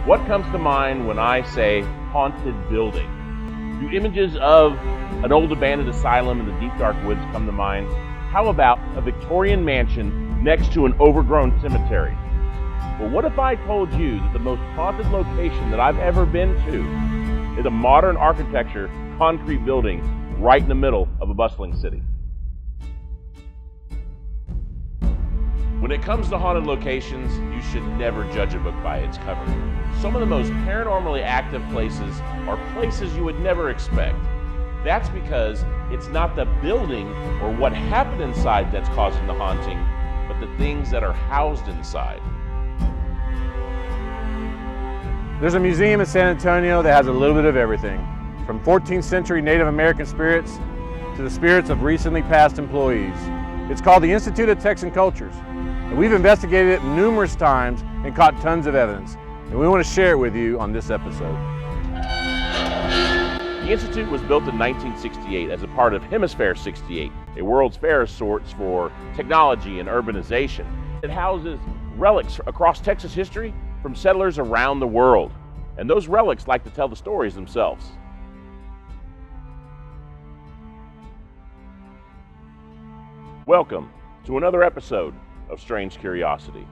What comes to mind when I say haunted building? Do images of an old abandoned asylum in the deep dark woods come to mind? How about a Victorian mansion next to an overgrown cemetery? Well, what if I told you that the most haunted location that I've ever been to is a modern architecture concrete building right in the middle of a bustling city? When it comes to haunted locations, you should never judge a book by its cover. Some of the most paranormally active places are places you would never expect. That's because it's not the building or what happened inside that's causing the haunting, but the things that are housed inside. There's a museum in San Antonio that has a little bit of everything, from 14th century Native American spirits to the spirits of recently passed employees. It's called the Institute of Texan Cultures, and we've investigated it numerous times and caught tons of evidence, and we want to share it with you on this episode. The Institute was built in 1968 as a part of Hemisphere 68, a World's Fair of sorts for technology and urbanization. It houses relics across Texas history from settlers around the world, and those relics like to tell the stories themselves. Welcome to another episode of Strange Curiosity.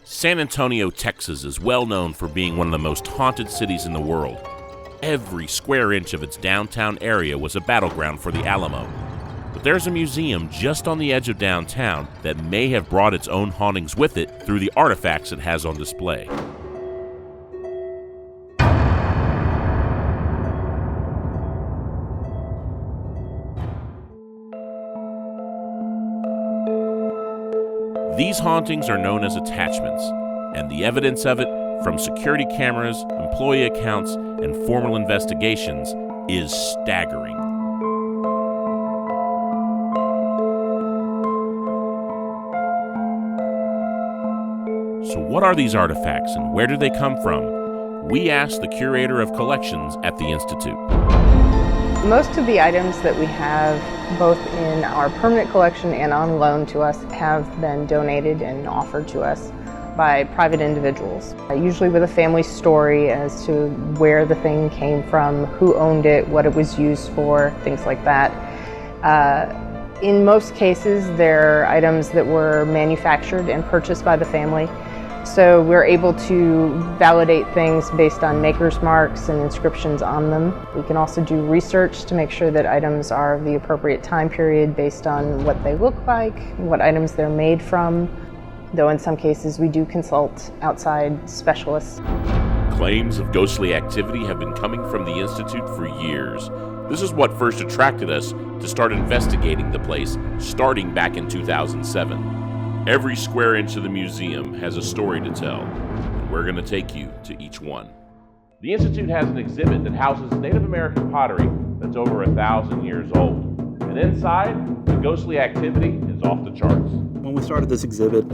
San Antonio, Texas is well known for being one of the most haunted cities in the world. Every square inch of its downtown area was a battleground for the Alamo. But there's a museum just on the edge of downtown that may have brought its own hauntings with it through the artifacts it has on display. These hauntings are known as attachments, and the evidence of it, from security cameras, employee accounts, and formal investigations, is staggering. So what are these artifacts and where do they come from? We asked the curator of collections at the Institute. Most of the items that we have, both in our permanent collection and on loan to us, have been donated and offered to us by private individuals, usually with a family story as to where the thing came from, who owned it, what it was used for, things like that. In most cases, they're items that were manufactured and purchased by the family. So we're able to validate things based on maker's marks and inscriptions on them. We can also do research to make sure that items are of the appropriate time period based on what they look like, what items they're made from, though in some cases we do consult outside specialists. Claims of ghostly activity have been coming from the Institute for years. This is what first attracted us to start investigating the place, starting back in 2007. Every square inch of the museum has a story to tell, and we're going to take you to each one. The Institute has an exhibit that houses Native American pottery that's over 1,000 years old. And inside, the ghostly activity is off the charts. When we started this exhibit,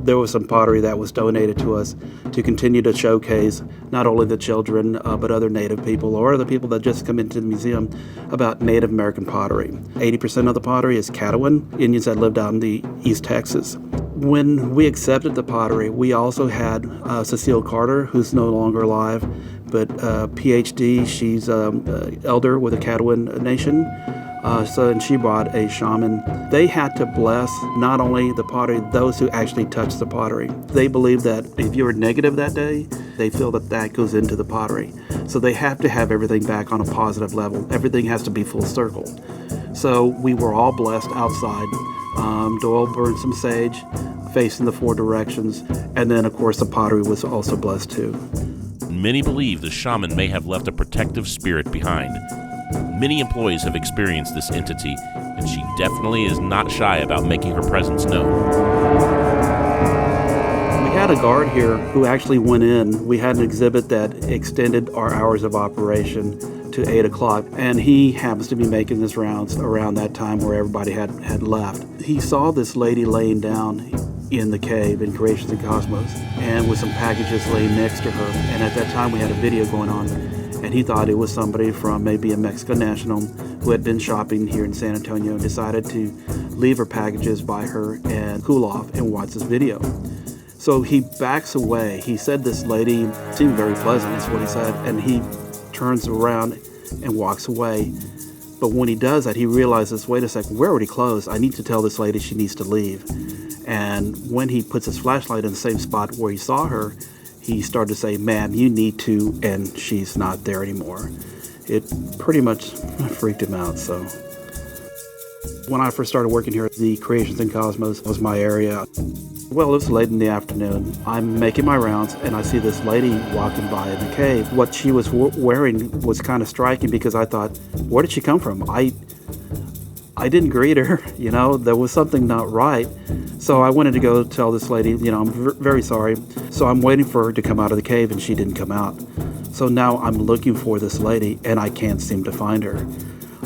there was some pottery that was donated to us to continue to showcase not only the children, but other Native people or other people that just come into the museum about Native American pottery. 80% of the pottery is Catawban, Indians that lived out in the East Texas. When we accepted the pottery, we also had Cecile Carter, who's no longer alive, but PhD, she's elder with the Catawban Nation. And she brought a shaman. They had to bless not only the pottery, those who actually touched the pottery. They believe that if you were negative that day, they feel that that goes into the pottery. So they have to have everything back on a positive level. Everything has to be full circle. So we were all blessed outside. Doyle burned some sage facing the four directions. And then, of course, the pottery was also blessed too. Many believe the shaman may have left a protective spirit behind. Many employees have experienced this entity, and she definitely is not shy about making her presence known. We had a guard here who actually went in. We had an exhibit that extended our hours of operation to 8 o'clock, and he happens to be making his rounds around that time where everybody had left. He saw this lady laying down in the cave in Creations and Cosmos, and with some packages laying next to her. And at that time we had a video going on, and he thought it was somebody from maybe a Mexican national who had been shopping here in San Antonio and decided to leave her packages by her and cool off and watch this video. So he backs away. He said this lady seemed very pleasant, is what he said, and he turns around and walks away. But when he does that, he realizes, wait a second, we're already closed. I need to tell this lady she needs to leave. And when he puts his flashlight in the same spot where he saw her, he started to say, ma'am, you need to, and she's not there anymore. It pretty much freaked him out. So when I first started working here, the Creations and Cosmos was my area. Well, it was late in the afternoon. I'm making my rounds, and I see this lady walking by in the cave. What she was wearing was kind of striking because I thought, where did she come from? I didn't greet her, there was something not right. So I wanted to go tell this lady, I'm very sorry. So I'm waiting for her to come out of the cave, and she didn't come out. So now I'm looking for this lady, and I can't seem to find her.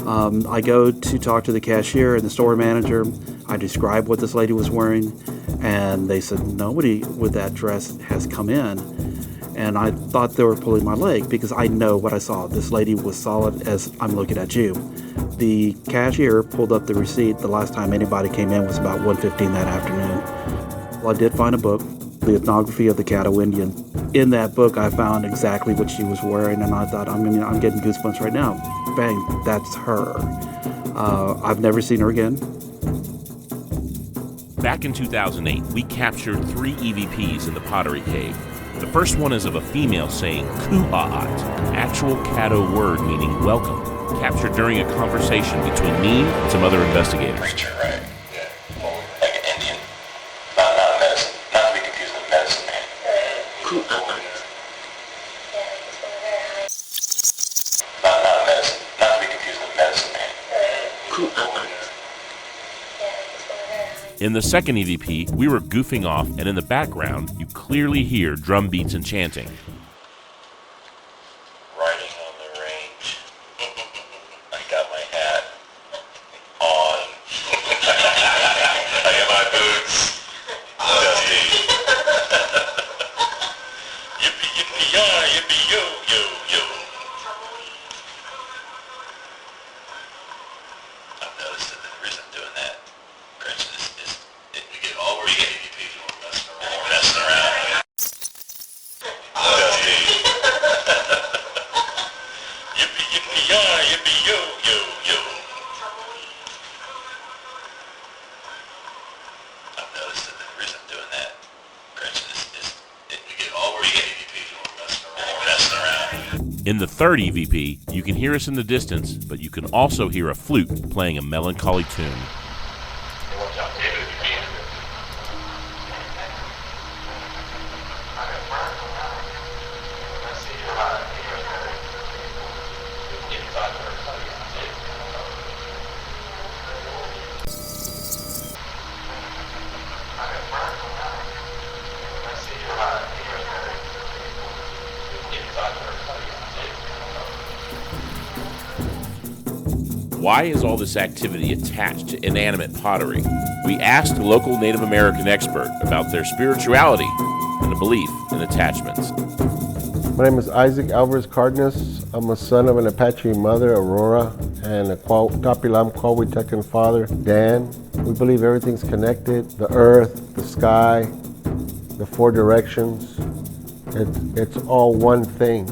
I go to talk to the cashier and the store manager. I describe what this lady was wearing, and they said nobody with that dress has come in. And I thought they were pulling my leg because I know what I saw. This lady was solid as I'm looking at you. The cashier pulled up the receipt. The last time anybody came in was about 1:15 that afternoon. Well, I did find a book, The Ethnography of the Caddo Indian. In that book, I found exactly what she was wearing, and I thought, I'm getting goosebumps right now. Bang, that's her. I've never seen her again. Back in 2008, we captured 3 EVPs in the Pottery Cave. The first one is of a female saying "ku'a'at," an actual Caddo word meaning welcome, captured during a conversation between me and some other investigators. Preacher, right? Yeah. Like an Indian. Not a medicine. Not to be confused with medicine man. Ku'a'at. Not a medicine. Not to be confused with medicine man. Ku'a'at. In the second EVP, we were goofing off, and in the background, you clearly hear drum beats and chanting. Riding on the range. I got my hat on. I got my boots. Dusty. Yippee, yippee, yah, yippee, yo, yo, yo. I've noticed that the reason I'm doing that, Gretchen, is we get all we get EVP from messing around. Dusty. Yippee, yippee, yah, yippee, yo, yo, yo. I've noticed that the reason I'm doing that, Gretchen, is we get all we get EVP from messing around. In the third EVP, you can hear us in the distance, but you can also hear a flute playing a melancholy tune. Why is all this activity attached to inanimate pottery? We asked a local Native American expert about their spirituality and the belief in attachments. My name is Isaac Alvarez Cardenas. I'm a son of an Apache mother, Aurora, and a Tapilam Quawitecan father, Dan. We believe everything's connected, the earth, the sky, the 4 directions. It's all one thing.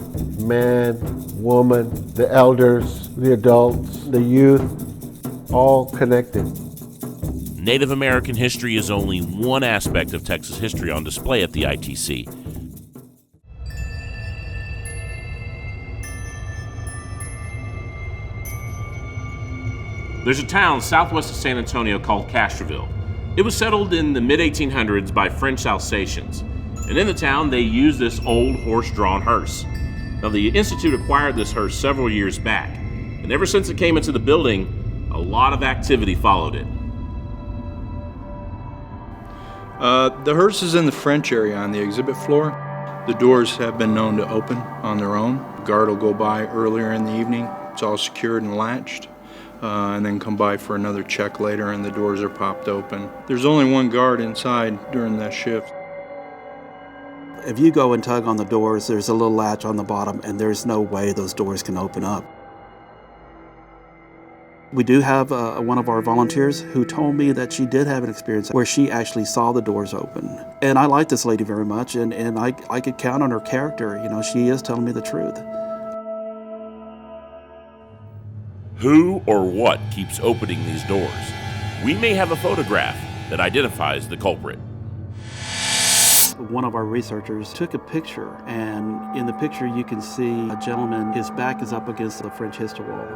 Man, woman, the elders, the adults, the youth, all connected. Native American history is only one aspect of Texas history on display at the ITC. There's a town southwest of San Antonio called Castroville. It was settled in the mid-1800s by French Alsatians. And in the town, they used this old horse-drawn hearse. Now, the Institute acquired this hearse several years back. And ever since it came into the building, a lot of activity followed it. The hearse is in the French area on the exhibit floor. The doors have been known to open on their own. Guard will go by earlier in the evening. It's all secured and latched. And then come by for another check later and the doors are popped open. There's only one guard inside during that shift. If you go and tug on the doors, there's a little latch on the bottom, and there's no way those doors can open up. We do have one of our volunteers who told me that she did have an experience where she actually saw the doors open. And I like this lady very much, and I could count on her character. You know, she is telling me the truth. Who or what keeps opening these doors? We may have a photograph that identifies the culprit. One of our researchers took a picture, and in the picture you can see a gentleman, his back is up against the French history wall.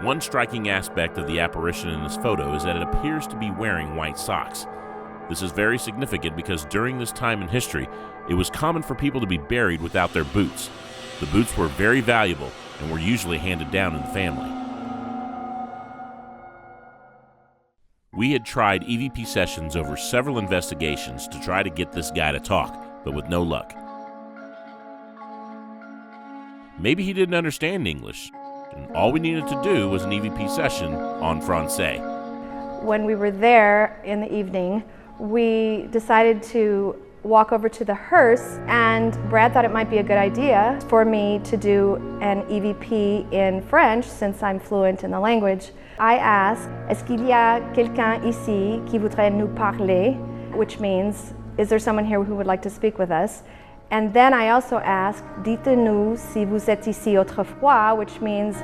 One striking aspect of the apparition in this photo is that it appears to be wearing white socks. This is very significant because during this time in history, it was common for people to be buried without their boots. The boots were very valuable and were usually handed down in the family. We had tried EVP sessions over several investigations to try to get this guy to talk, but with no luck. Maybe he didn't understand English, and all we needed to do was an EVP session en français. When we were there in the evening, we decided to walk over to the hearse, and Brad thought it might be a good idea for me to do an EVP in French since I'm fluent in the language. I asked, "Est-ce qu'il y a quelqu'un ici qui voudrait nous parler?" which means, is there someone here who would like to speak with us? And then I also asked, "Dites-nous si vous êtes ici autrefois," which means,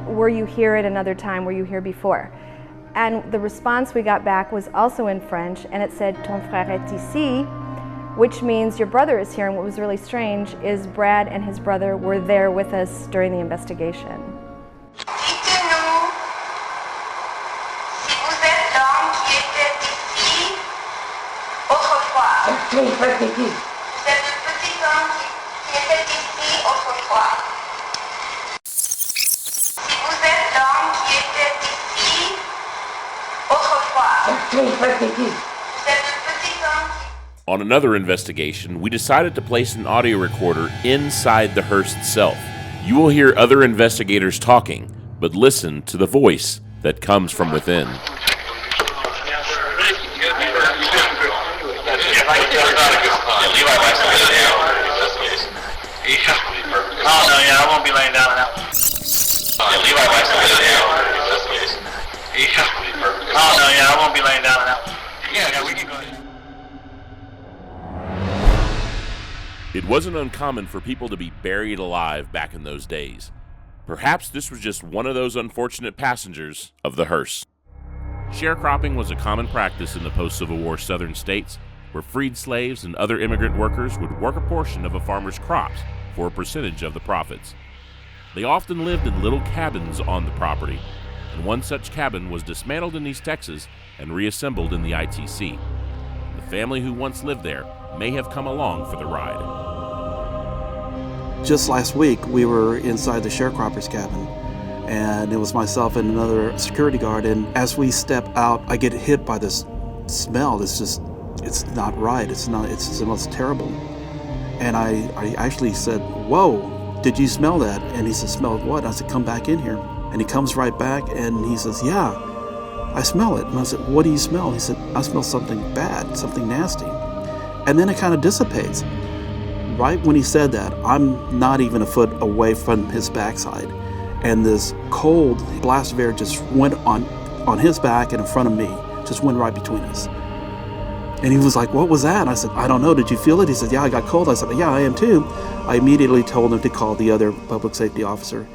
were you here at another time, were you here before? And the response we got back was also in French, and it said, "Ton frère est ici," which means your brother is here. And what was really strange is Brad and his brother were there with us during the investigation. Dites-nous si vous êtes l'homme qui était ici autrefois. Vous êtes le petit homme qui était ici autrefois. Si vous êtes l'homme qui était ici autrefois. Vous êtes le petit homme qui... On another investigation, we decided to place an audio recorder inside the hearse itself. You will hear other investigators talking, but listen to the voice that comes from within. Oh, no, yeah, I won't be laying down on that one. Levi likes to get it down. Oh, no, yeah, I won't be laying down on that one. Yeah, we can go ahead. It wasn't uncommon for people to be buried alive back in those days. Perhaps this was just one of those unfortunate passengers of the hearse. Sharecropping was a common practice in the post-Civil War Southern states, where freed slaves and other immigrant workers would work a portion of a farmer's crops for a percentage of the profits. They often lived in little cabins on the property, and one such cabin was dismantled in East Texas and reassembled in the ITC. The family who once lived there may have come along for the ride. Just last week, we were inside the sharecropper's cabin, and it was myself and another security guard, and as we step out, I get hit by this smell. It's not right. It's the most terrible. And I actually said, "Whoa, did you smell that?" And he said, "Smelled what?" I said, "Come back in here." And he comes right back, and he says, "Yeah, I smell it." And I said, "What do you smell?" He said, "I smell something bad, something nasty." And then it kind of dissipates. Right when he said that, I'm not even a foot away from his backside, and this cold blast of air just went on his back and in front of me, just went right between us. And he was like, "What was that?" And I said, "I don't know. Did you feel it?" He said, "Yeah, I got cold." I said, "Yeah, I am too." I immediately told him to call the other public safety officer.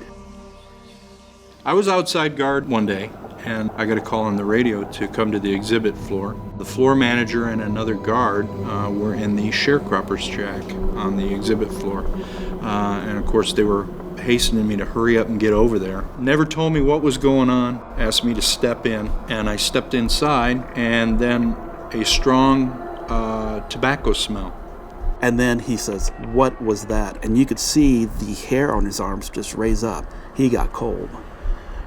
I was outside guard one day, and I got a call on the radio to come to the exhibit floor. The floor manager and another guard were in the sharecropper's shack on the exhibit floor. And of course, they were hastening me to hurry up and get over there. Never told me what was going on, asked me to step in, and I stepped inside, and then a strong tobacco smell. And then he says, "What was that?" And you could see the hair on his arms just raise up. He got cold.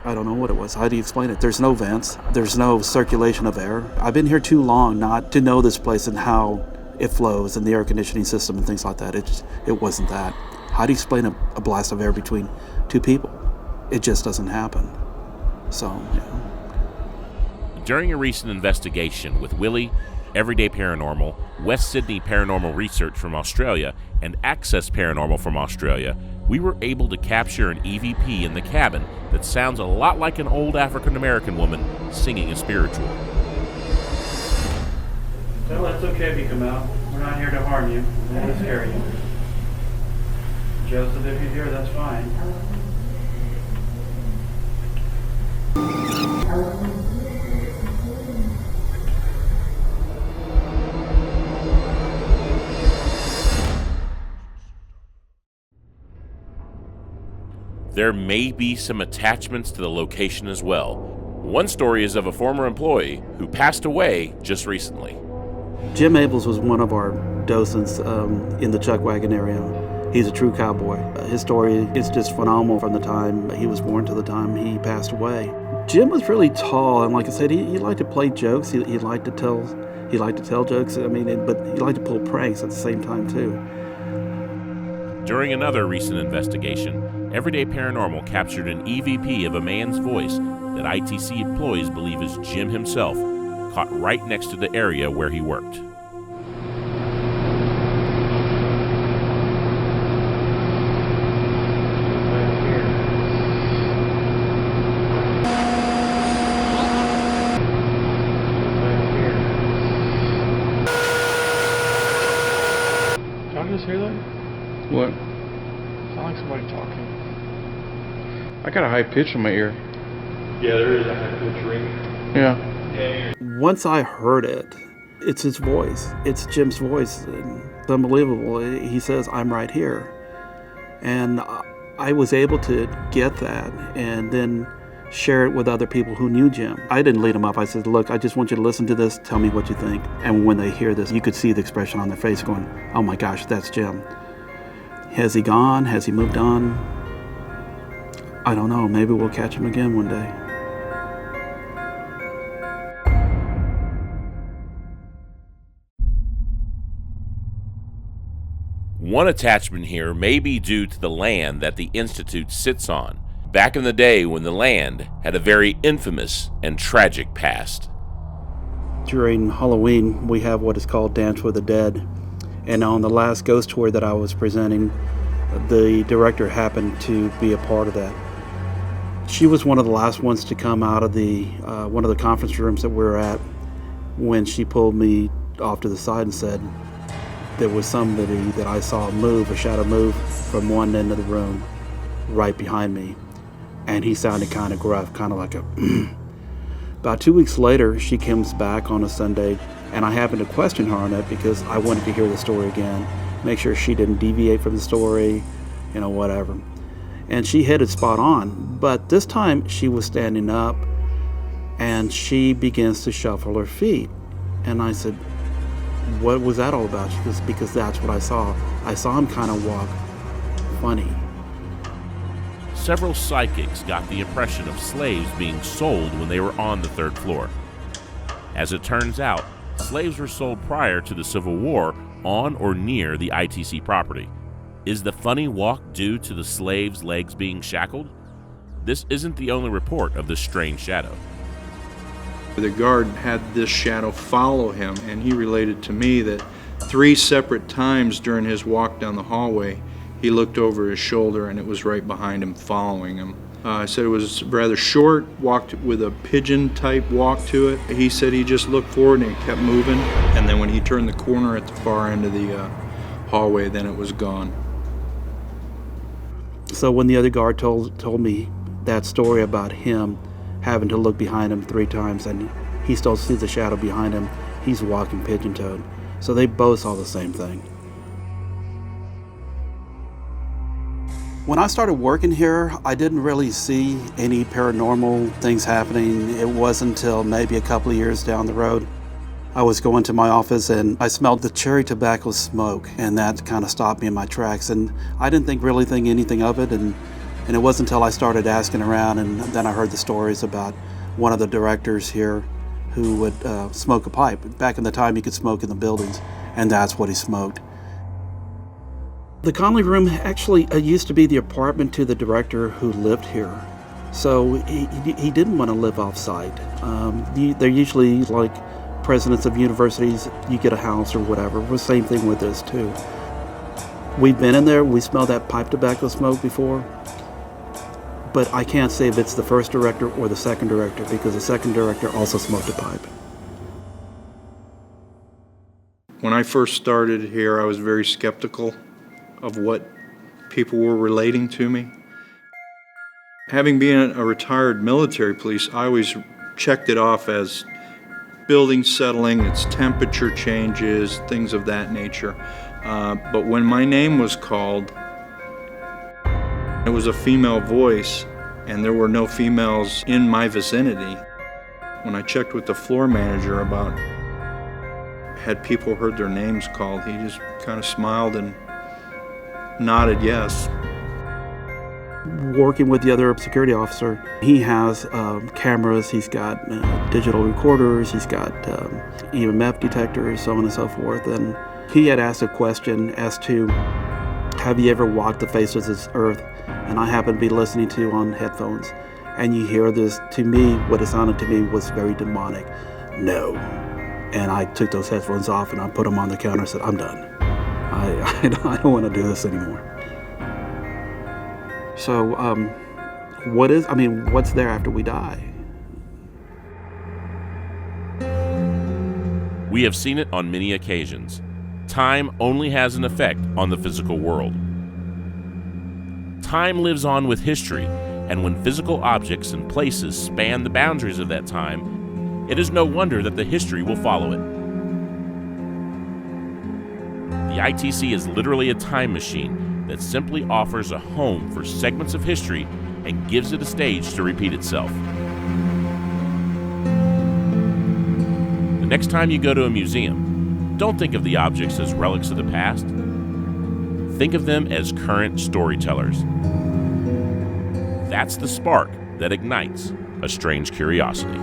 I don't know what it was. How do you explain it? There's no vents. There's no circulation of air. I've been here too long not to know this place and how it flows and the air conditioning system and things like that. It wasn't that. How do you explain a blast of air between two people? It just doesn't happen. So, yeah. During a recent investigation with Willie, Everyday Paranormal, West Sydney Paranormal Research from Australia, and Access Paranormal from Australia, we were able to capture an EVP in the cabin that sounds a lot like an old African American woman singing a spiritual. Well, it's okay if you come out. We're not here to harm you. We're here to scare you. Joseph, if you're here, that's fine. There may be some attachments to the location as well. One story is of a former employee who passed away just recently. Jim Abels was one of our docents in the Chuckwagon area. He's a true cowboy. His story is just phenomenal from the time he was born to the time he passed away. Jim was really tall, and like I said, he liked to play jokes. He liked to tell jokes. I mean, but he liked to pull pranks at the same time too. During another recent investigation, Everyday Paranormal captured an EVP of a man's voice that ITC employees believe is Jim himself, caught right next to the area where he worked. Did y'all just hear that? What? Sound like somebody talking. I got a high pitch in my ear. Yeah, there is a high pitch ring. Yeah. Once I heard it, it's his voice. It's Jim's voice. It's unbelievable. He says, "I'm right here." And I was able to get that and then share it with other people who knew Jim. I didn't lead them up. I said, "Look, I just want you to listen to this. Tell me what you think." And when they hear this, you could see the expression on their face going, "Oh my gosh, that's Jim." Has he gone? Has he moved on? I don't know. Maybe we'll catch him again one day. One attachment here may be due to the land that the Institute sits on, back in the day when the land had a very infamous and tragic past. During Halloween, we have what is called Dance with the Dead. And on the last ghost tour that I was presenting, the director happened to be a part of that. She was one of the last ones to come out of the one of the conference rooms that we were at when she pulled me off to the side and said there was somebody that I saw move, a shadow move from one end of the room right behind me. And he sounded kind of gruff, kind of like a About 2 weeks later, she comes back on a Sunday, and I happened to question her on it because I wanted to hear the story again, make sure she didn't deviate from the story, whatever. And she hit it spot on, but this time she was standing up and she begins to shuffle her feet. And I said, "What was that all about?" She goes, "Because that's what I saw. I saw him kind of walk funny." Several psychics got the impression of slaves being sold when they were on the third floor. As it turns out, slaves were sold prior to the Civil War on or near the ITC property. Is the funny walk due to the slaves' legs being shackled? This isn't the only report of this strange shadow. The guard had this shadow follow him, and he related to me that 3 separate times during his walk down the hallway, he looked over his shoulder and it was right behind him, following him. I said it was rather short, walked with a pigeon-type walk to it. He said he just looked forward and it kept moving, and then when he turned the corner at the far end of the hallway, then it was gone. So when the other guard told me that story about him having to look behind him 3 times and he still sees the shadow behind him, he's walking pigeon-toed. So they both saw the same thing. When I started working here, I didn't really see any paranormal things happening. It wasn't until maybe a couple of years down the road. I was going to my office and I smelled the cherry tobacco smoke, and that kind of stopped me in my tracks. And I didn't really think anything of it. And it wasn't until I started asking around, and then I heard the stories about one of the directors here who would smoke a pipe. Back in the time, you could smoke in the buildings, and that's what he smoked. The Conley room actually used to be the apartment to the director who lived here. So he didn't want to live off-site. They're usually like presidents of universities, you get a house or whatever. The same thing with this too. We've been in there, we smelled that pipe tobacco smoke before, but I can't say if it's the first director or the second director, because the second director also smoked a pipe. When I first started here, I was very skeptical of what people were relating to me. Having been a retired military police, I always checked it off as building settling, its temperature changes, things of that nature. But when my name was called, it was a female voice, and there were no females in my vicinity. When I checked with the floor manager about had people heard their names called, he just kind of smiled and nodded yes. Working with the other security officer, he has cameras, he's got digital recorders, he's got EMF detectors, so on and so forth. And he had asked a question as to, have you ever walked the face of this earth? And I happened to be listening to on headphones. And you hear this, to me, what it sounded to me was very demonic. No. And I took those headphones off and I put them on the counter and said, I'm done. I don't want to do this anymore. So, what's there after we die? We have seen it on many occasions. Time only has an effect on the physical world. Time lives on with history, and when physical objects and places span the boundaries of that time, it is no wonder that the history will follow it. The ITC is literally a time machine that simply offers a home for segments of history and gives it a stage to repeat itself. The next time you go to a museum, don't think of the objects as relics of the past. Think of them as current storytellers. That's the spark that ignites a strange curiosity.